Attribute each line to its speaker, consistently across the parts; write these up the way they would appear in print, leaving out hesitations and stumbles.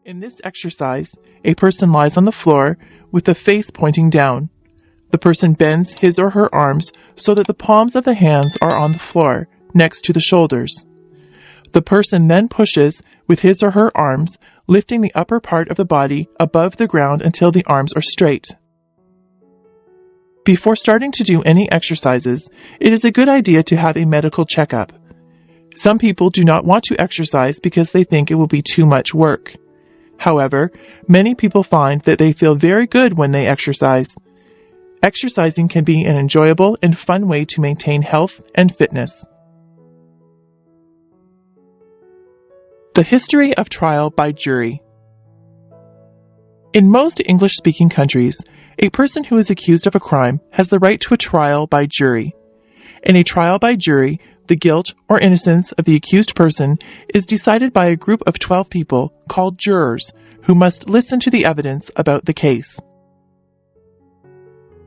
Speaker 1: In this exercise, a person lies on the floor with the face pointing down. The person bends his or her arms so that the palms of the hands are on the floor, next to the shoulders. The person then pushes with his or her arms, lifting the upper part of the body above the ground until the arms are straight. Before starting to do any exercises, it is a good idea to have a medical checkup. Some people do not want to exercise because they think it will be too much work. However, many people find that they feel very good when they exercise. Exercising can be an enjoyable and fun way to maintain health and fitness. The history of trial by jury. In most English-speaking countries, a person who is accused of a crime has the right to a trial by jury. In a trial by jury, the guilt or innocence of the accused person is decided by a group of 12 people called jurors who must listen to the evidence about the case.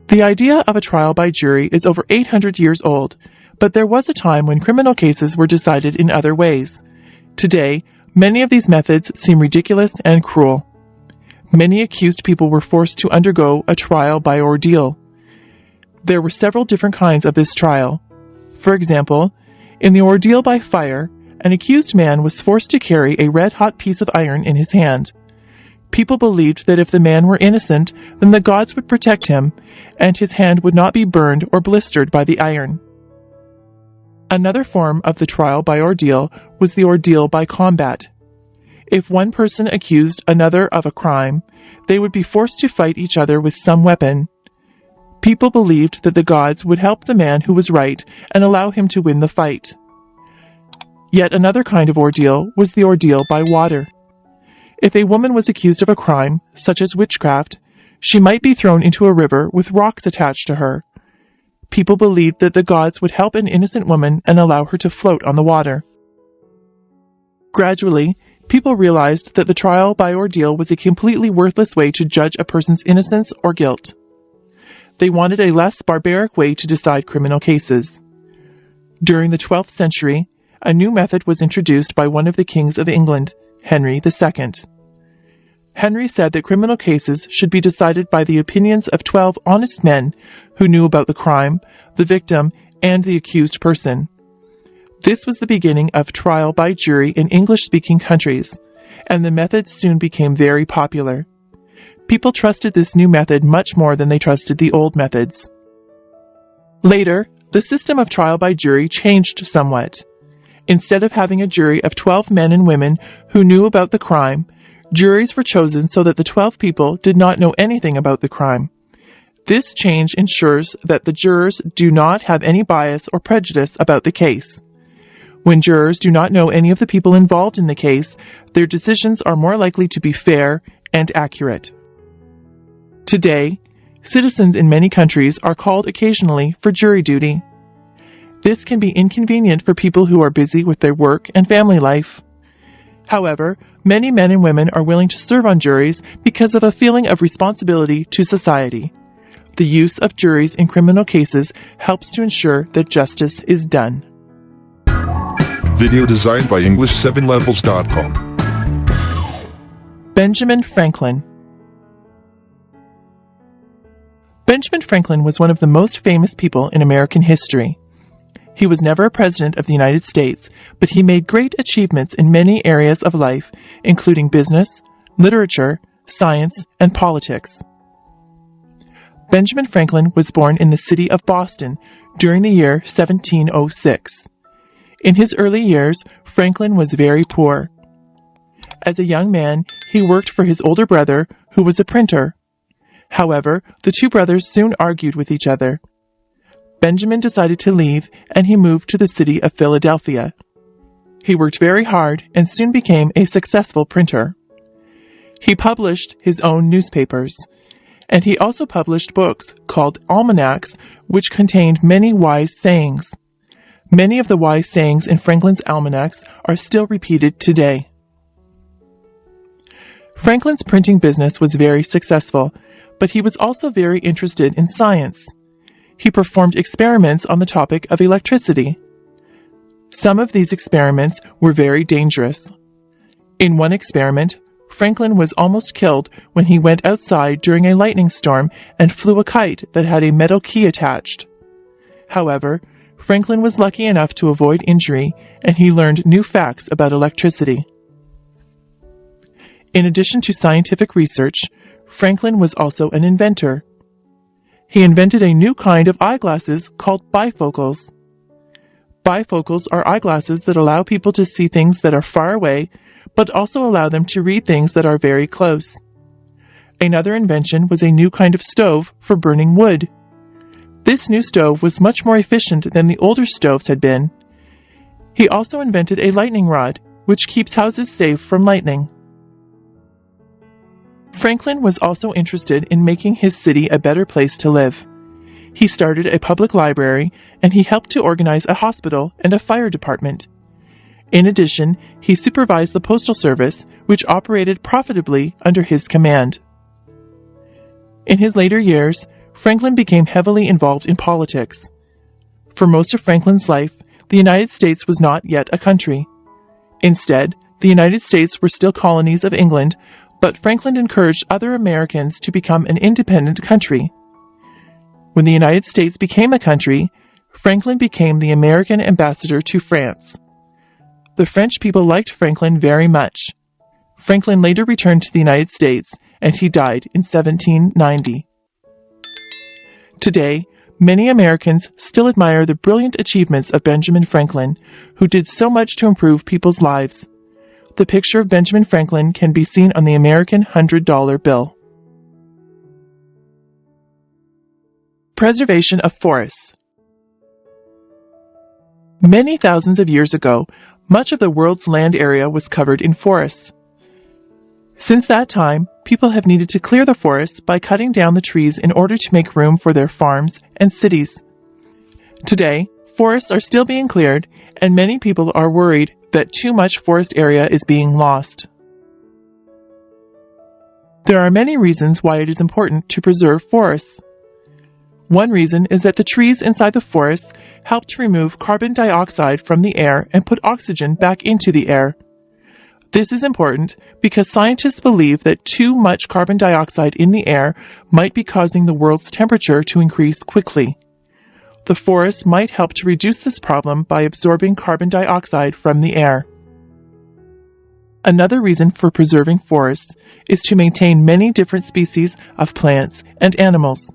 Speaker 1: The idea of a trial by jury is over 800 years old, but there was a time when criminal cases were decided in other ways. Today, many of these methods seem ridiculous and cruel. Many accused people were forced to undergo a trial by ordeal. There were several different kinds of this trial. For example, in the ordeal by fire, an accused man was forced to carry a red-hot piece of iron in his hand. People believed that if the man were innocent, then the gods would protect him, and his hand would not be burned or blistered by the iron. Another form of the trial by ordeal was the ordeal by combat. If one person accused another of a crime, they would be forced to fight each other with some weapon. People believed that the gods would help the man who was right and allow him to win the fight. Yet another kind of ordeal was the ordeal by water. If a woman was accused of a crime, such as witchcraft, she might be thrown into a river with rocks attached to her. People believed that the gods would help an innocent woman and allow her to float on the water. Gradually, people realized that the trial by ordeal was a completely worthless way to judge a person's innocence or guilt. They wanted a less barbaric way to decide criminal cases. During the 12th century, a new method was introduced by one of the kings of England, Henry II. Henry said that criminal cases should be decided by the opinions of 12 honest men who knew about the crime, the victim, and the accused person. This was the beginning of trial by jury in English-speaking countries, and the method soon became very popular. People trusted this new method much more than they trusted the old methods. Later, the system of trial by jury changed somewhat. Instead of having a jury of 12 men and women who knew about the crime, juries were chosen so that the 12 people did not know anything about the crime. This change ensures that the jurors do not have any bias or prejudice about the case. When jurors do not know any of the people involved in the case, their decisions are more likely to be fair and accurate. Today, citizens in many countries are called occasionally for jury duty. This can be inconvenient for people who are busy with their work and family life. However, many men and women are willing to serve on juries because of a feeling of responsibility to society. The use of juries in criminal cases helps to ensure that justice is done.
Speaker 2: Video designed by English7levels.com.
Speaker 1: Benjamin Franklin. Benjamin Franklin was one of the most famous people in American history. He was never a president of the United States, but he made great achievements in many areas of life, including business, literature, science, and politics. Benjamin Franklin was born in the city of Boston during the year 1706. In his early years, Franklin was very poor. As a young man, he worked for his older brother, who was a printer. However, the two brothers soon argued with each other. Benjamin decided to leave, and he moved to the city of Philadelphia. He worked very hard and soon became a successful printer. He published his own newspapers, and he also published books called almanacs, which contained many wise sayings. Many of the wise sayings in Franklin's almanacs are still repeated today. Franklin's printing business was very successful, but he was also very interested in science. He performed experiments on the topic of electricity. Some of these experiments were very dangerous. In one experiment, Franklin was almost killed when he went outside during a lightning storm and flew a kite that had a metal key attached. However, Franklin was lucky enough to avoid injury, and he learned new facts about electricity. In addition to scientific research, Franklin was also an inventor. He invented a new kind of eyeglasses called bifocals. Bifocals are eyeglasses that allow people to see things that are far away, but also allow them to read things that are very close. Another invention was a new kind of stove for burning wood. This new stove was much more efficient than the older stoves had been. He also invented a lightning rod, which keeps houses safe from lightning. Franklin was also interested in making his city a better place to live. He started a public library, and he helped to organize a hospital and a fire department. In addition, he supervised the postal service, which operated profitably under his command. In his later years, Franklin became heavily involved in politics. For most of Franklin's life, the United States was not yet a country. Instead, the United States were still colonies of England, but Franklin encouraged other Americans to become an independent country. When the United States became a country, Franklin became the American ambassador to France. The French people liked Franklin very much. Franklin later returned to the United States, and he died in 1790. Today, many Americans still admire the brilliant achievements of Benjamin Franklin, who did so much to improve people's lives. The picture of Benjamin Franklin can be seen on the American $100 bill. Preservation of forests. Many thousands of years ago, much of the world's land area was covered in forests. Since that time, people have needed to clear the forests by cutting down the trees in order to make room for their farms and cities. Today, forests are still being cleared, and many people are worried that too much forest area is being lost. There are many reasons why it is important to preserve forests. One reason is that the trees inside the forests help to remove carbon dioxide from the air and put oxygen back into the air. This is important because scientists believe that too much carbon dioxide in the air might be causing the world's temperature to increase quickly. The forests might help to reduce this problem by absorbing carbon dioxide from the air. Another reason for preserving forests is to maintain many different species of plants and animals.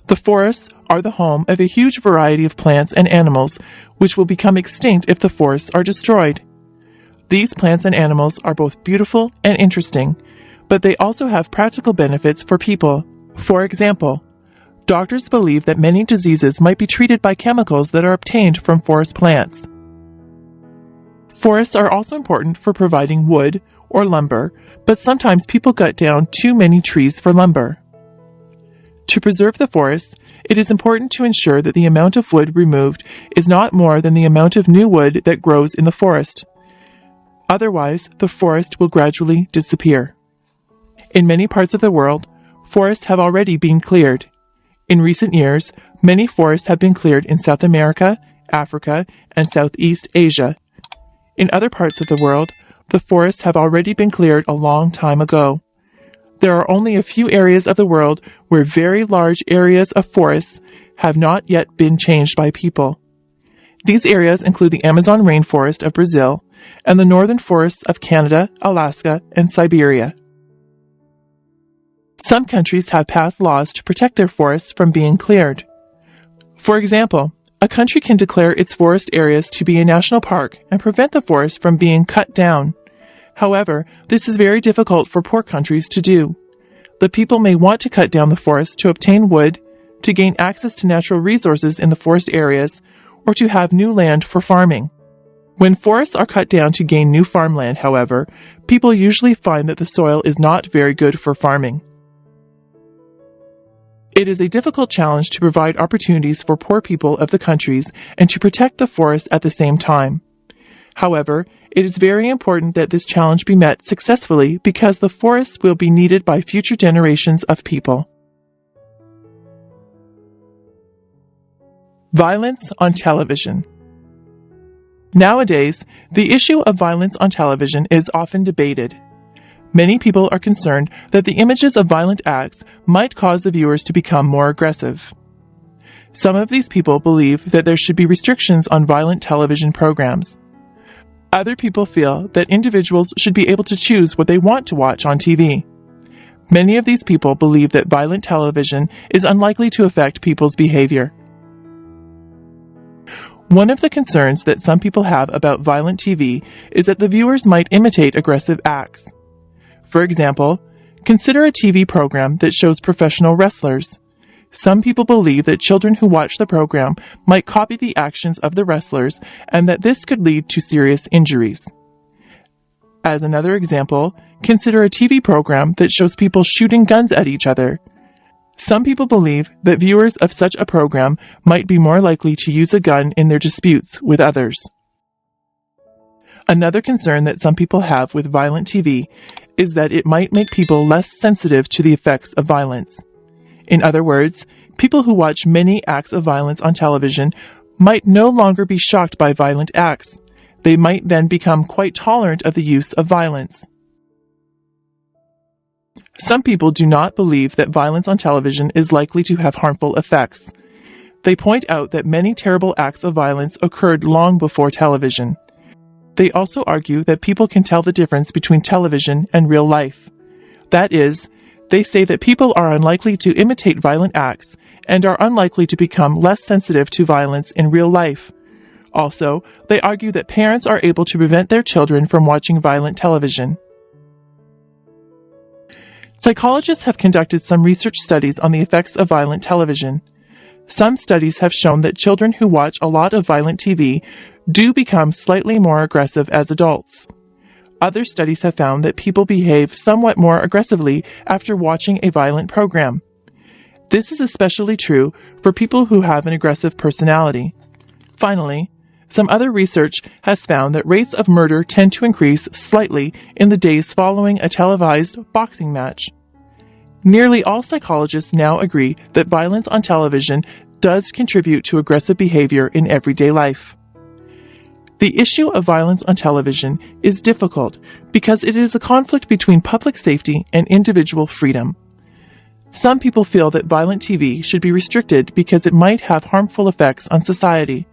Speaker 1: The forests are the home of a huge variety of plants and animals, which will become extinct if the forests are destroyed. These plants and animals are both beautiful and interesting, but they also have practical benefits for people. For example, doctors believe that many diseases might be treated by chemicals that are obtained from forest plants. Forests are also important for providing wood or lumber, but sometimes people cut down too many trees for lumber. To preserve the forests, it is important to ensure that the amount of wood removed is not more than the amount of new wood that grows in the forest. Otherwise, the forest will gradually disappear. In many parts of the world, forests have already been cleared. In recent years, many forests have been cleared in South America, Africa, and Southeast Asia. In other parts of the world, the forests have already been cleared a long time ago. There are only a few areas of the world where very large areas of forests have not yet been changed by people. These areas include the Amazon rainforest of Brazil and the northern forests of Canada, Alaska, and Siberia. Some countries have passed laws to protect their forests from being cleared. For example, a country can declare its forest areas to be a national park and prevent the forest from being cut down. However, this is very difficult for poor countries to do. The people may want to cut down the forest to obtain wood, to gain access to natural resources in the forest areas, or to have new land for farming. When forests are cut down to gain new farmland, however, people usually find that the soil is not very good for farming. It is a difficult challenge to provide opportunities for poor people of the countries and to protect the forests at the same time. However, it is very important that this challenge be met successfully because the forests will be needed by future generations of people. Violence on television. Nowadays, the issue of violence on television is often debated. Many people are concerned that the images of violent acts might cause the viewers to become more aggressive. Some of these people believe that there should be restrictions on violent television programs. Other people feel that individuals should be able to choose what they want to watch on TV. Many of these people believe that violent television is unlikely to affect people's behavior. One of the concerns that some people have about violent TV is that the viewers might imitate aggressive acts. For example, consider a TV program that shows professional wrestlers. Some people believe that children who watch the program might copy the actions of the wrestlers and that this could lead to serious injuries. As another example, consider a TV program that shows people shooting guns at each other. Some people believe that viewers of such a program might be more likely to use a gun in their disputes with others. Another concern that some people have with violent TV is that it might make people less sensitive to the effects of violence. In other words, people who watch many acts of violence on television might no longer be shocked by violent acts. They might then become quite tolerant of the use of violence. Some people do not believe that violence on television is likely to have harmful effects. They point out that many terrible acts of violence occurred long before television. They also argue that people can tell the difference between television and real life. That is, they say that people are unlikely to imitate violent acts and are unlikely to become less sensitive to violence in real life. Also, they argue that parents are able to prevent their children from watching violent television. Psychologists have conducted some research studies on the effects of violent television. Some studies have shown that children who watch a lot of violent TV do become slightly more aggressive as adults. Other studies have found that people behave somewhat more aggressively after watching a violent program. This is especially true for people who have an aggressive personality. Finally, some other research has found that rates of murder tend to increase slightly in the days following a televised boxing match. Nearly all psychologists now agree that violence on television does contribute to aggressive behavior in everyday life. The issue of violence on television is difficult because it is a conflict between public safety and individual freedom. Some people feel that violent TV should be restricted because it might have harmful effects on society,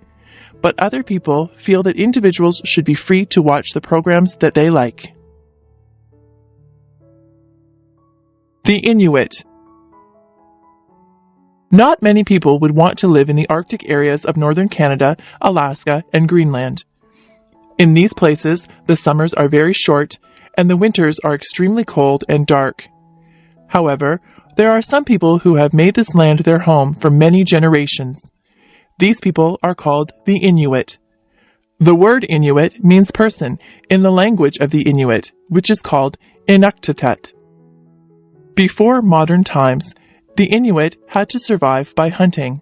Speaker 1: but other people feel that individuals should be free to watch the programs that they like. The Inuit. Not many people would want to live in the Arctic areas of northern Canada, Alaska, and Greenland. In these places, the summers are very short and the winters are extremely cold and dark. However, there are some people who have made this land their home for many generations. These people are called the Inuit. The word Inuit means person in the language of the Inuit, which is called Inuktitut. Before modern times, the Inuit had to survive by hunting.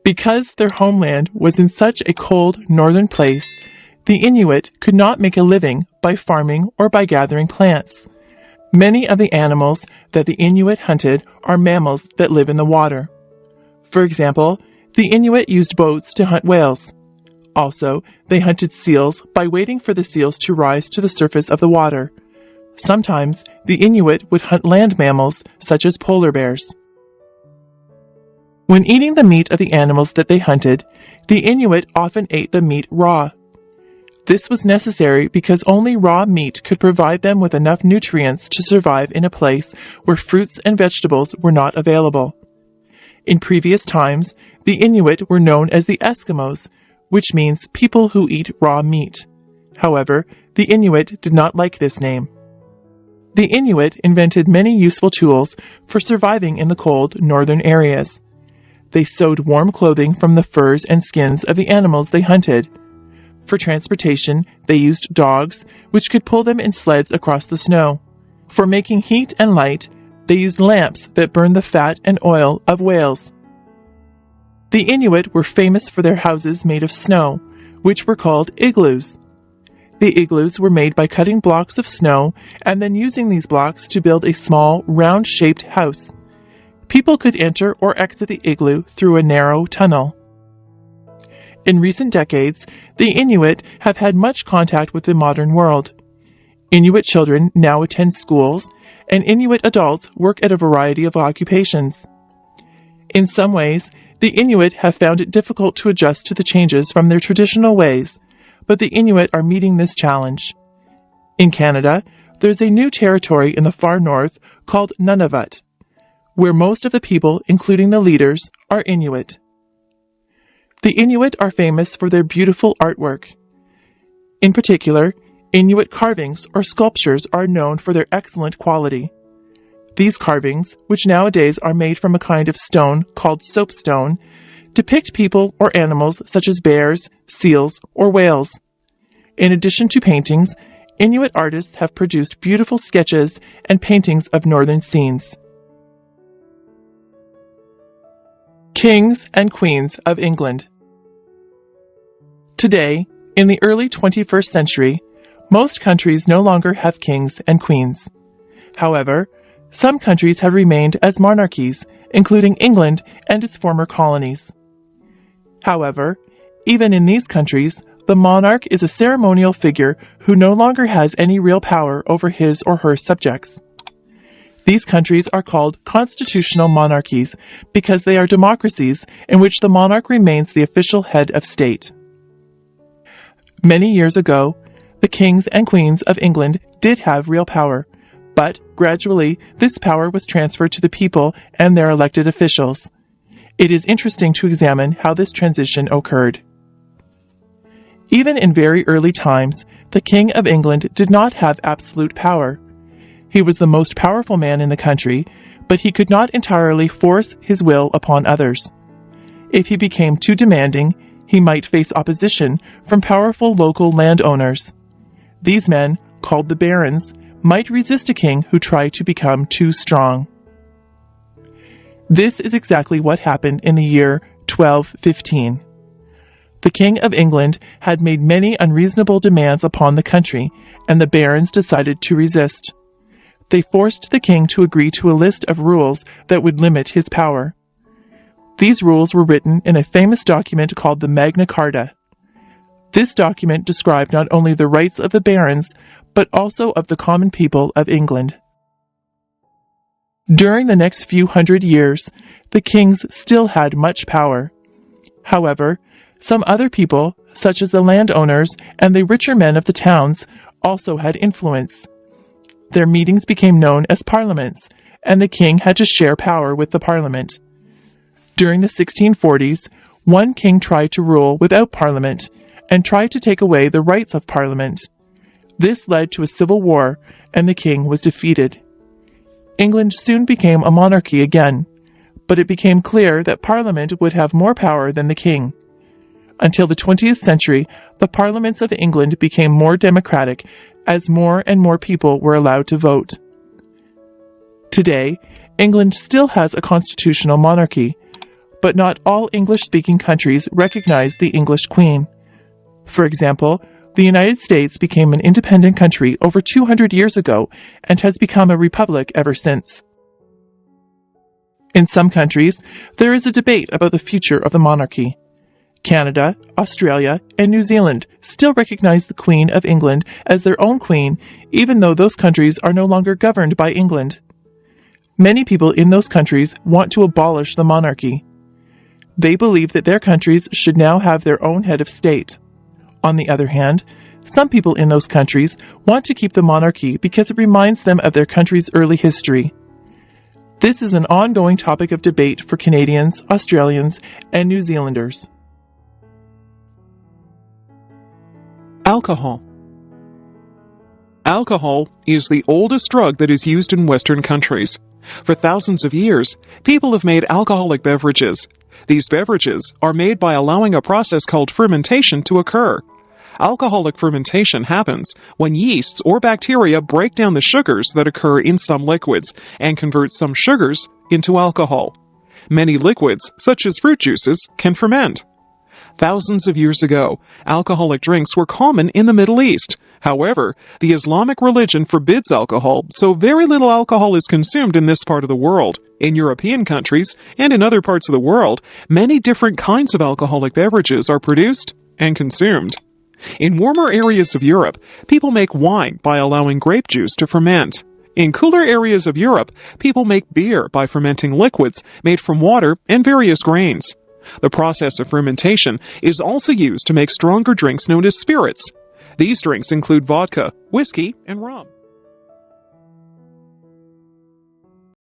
Speaker 1: Because their homeland was in such a cold northern place, the Inuit could not make a living by farming or by gathering plants. Many of the animals that the Inuit hunted are mammals that live in the water. For example, the Inuit used boats to hunt whales. Also, they hunted seals by waiting for the seals to rise to the surface of the water. Sometimes, the Inuit would hunt land mammals such as polar bears. When eating the meat of the animals that they hunted, the Inuit often ate the meat raw. This was necessary because only raw meat could provide them with enough nutrients to survive in a place where fruits and vegetables were not available. In previous times, the Inuit were known as the Eskimos, which means people who eat raw meat. However, the Inuit did not like this name. The Inuit invented many useful tools for surviving in the cold northern areas. They sewed warm clothing from the furs and skins of the animals they hunted. For transportation, they used dogs, which could pull them in sleds across the snow. For making heat and light, they used lamps that burned the fat and oil of whales. The Inuit were famous for their houses made of snow, which were called igloos. The igloos were made by cutting blocks of snow and then using these blocks to build a small, round-shaped house. People could enter or exit the igloo through a narrow tunnel. In recent decades, the Inuit have had much contact with the modern world. Inuit children now attend schools, and Inuit adults work at a variety of occupations. In some ways, the Inuit have found it difficult to adjust to the changes from their traditional ways, but the Inuit are meeting this challenge. In Canada, there's a new territory in the far north called Nunavut, where most of the people, including the leaders, are Inuit. The Inuit are famous for their beautiful artwork. In particular, Inuit carvings or sculptures are known for their excellent quality. These carvings, which nowadays are made from a kind of stone called soapstone, depict people or animals such as bears, seals, or whales. In addition to paintings, Inuit artists have produced beautiful sketches and paintings of northern scenes. Kings and Queens of England. Today, in the early 21st century, most countries no longer have kings and queens. However, some countries have remained as monarchies, including England and its former colonies. However, even in these countries, the monarch is a ceremonial figure who no longer has any real power over his or her subjects. These countries are called constitutional monarchies because they are democracies in which the monarch remains the official head of state. Many years ago, the kings and queens of England did have real power, but gradually this power was transferred to the people and their elected officials. It is interesting to examine how this transition occurred. Even in very early times, the King of England did not have absolute power. He was the most powerful man in the country, but he could not entirely force his will upon others. If he became too demanding, he might face opposition from powerful local landowners. These men, called the barons, might resist a king who tried to become too strong. This is exactly what happened in the year 1215. The King of England had made many unreasonable demands upon the country, and the barons decided to resist. They forced the king to agree to a list of rules that would limit his power. These rules were written in a famous document called the Magna Carta. This document described not only the rights of the barons, but also of the common people of England. During the next few hundred years, the kings still had much power. However, some other people, such as the landowners and the richer men of the towns, also had influence. Their meetings became known as parliaments, and the king had to share power with the parliament. During the 1640s, one king tried to rule without parliament, and tried to take away the rights of Parliament. This led to a civil war, and the king was defeated. England soon became a monarchy again, but it became clear that Parliament would have more power than the king. Until the 20th century, the parliaments of England became more democratic as more and more people were allowed to vote. Today, England still has a constitutional monarchy, but not all English-speaking countries recognize the English Queen. For example, the United States became an independent country over 200 years ago and has become a republic ever since. In some countries, there is a debate about the future of the monarchy. Canada, Australia, and New Zealand still recognize the Queen of England as their own queen, even though those countries are no longer governed by England. Many people in those countries want to abolish the monarchy. They believe that their countries should now have their own head of state. On the other hand, some people in those countries want to keep the monarchy because it reminds them of their country's early history. This is an ongoing topic of debate for Canadians, Australians, and New Zealanders.
Speaker 3: Alcohol. Alcohol is the oldest drug that is used in Western countries. For thousands of years, people have made alcoholic beverages. These beverages are made by allowing a process called fermentation to occur. Alcoholic fermentation happens when yeasts or bacteria break down the sugars that occur in some liquids and convert some sugars into alcohol. Many liquids, such as fruit juices, can ferment. Thousands of years ago, alcoholic drinks were common in the Middle East. However, the Islamic religion forbids alcohol, so very little alcohol is consumed in this part of the world. In European countries and in other parts of the world, many different kinds of alcoholic beverages are produced and consumed. In warmer areas of Europe, people make wine by allowing grape juice to ferment. In cooler areas of Europe, people make beer by fermenting liquids made from water and various grains. The process of fermentation is also used to make stronger drinks known as spirits. These drinks include vodka, whiskey, and rum.